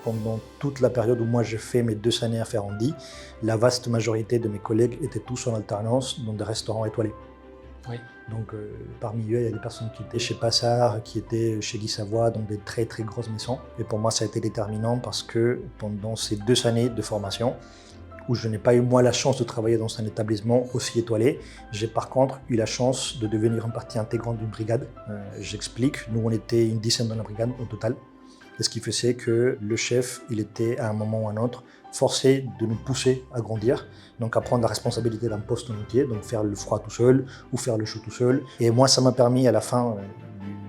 Pendant toute la période où moi j'ai fait mes 2 années à Ferrandi, la vaste majorité de mes collègues étaient tous en alternance dans des restaurants étoilés. Oui. Donc parmi eux, il y a des personnes qui étaient chez Passard, qui étaient chez Guy Savoy, donc des très très grosses maisons. Et pour moi, ça a été déterminant parce que pendant ces 2 années de formation, où je n'ai pas eu moi la chance de travailler dans un établissement aussi étoilé, j'ai par contre eu la chance de devenir une partie intégrante d'une brigade. J'explique, nous on était une dizaine dans la brigade au total. Et ce qui faisait que le chef, il était à un moment ou à un autre forcé de nous pousser à grandir, donc à prendre la responsabilité d'un poste entier, donc faire le froid tout seul ou faire le chaud tout seul. Et moi, ça m'a permis à la fin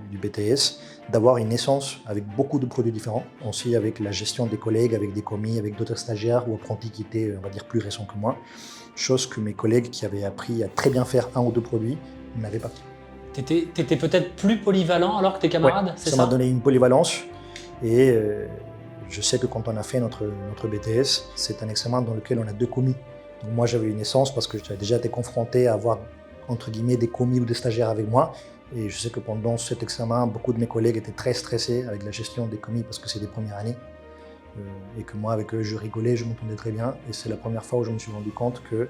du BTS d'avoir une essence avec beaucoup de produits différents, aussi avec la gestion des collègues, avec des commis, avec d'autres stagiaires ou apprentis qui étaient, on va dire, plus récents que moi, chose que mes collègues qui avaient appris à très bien faire un ou deux produits n'avaient pas. T'étais peut-être plus polyvalent alors que tes Ouais, camarades, c'est ça m'a ça? donné une polyvalence. Et je sais que quand on a fait notre BTS, c'est un examen dans lequel on a 2 commis. Donc moi j'avais une essence parce que j'avais déjà été confronté à avoir entre guillemets des commis ou des stagiaires avec moi. Et je sais que pendant cet examen, beaucoup de mes collègues étaient très stressés avec la gestion des commis parce que c'est des premières années. Et que moi avec eux je rigolais, je m'entendais très bien. Et c'est la première fois où je me suis rendu compte que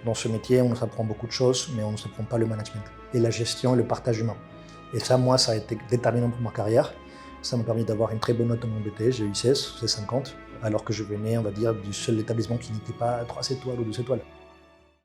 dans ce métier on nous apprend beaucoup de choses, mais on ne nous apprend pas le management et la gestion et le partage humain. Et ça, moi, ça a été déterminant pour ma carrière. Ça m'a permis d'avoir une très bonne note dans mon BTS, j'ai eu 16, c'est 50, alors que je venais, on va dire, du seul établissement qui n'était pas à 3 étoiles ou 2 étoiles.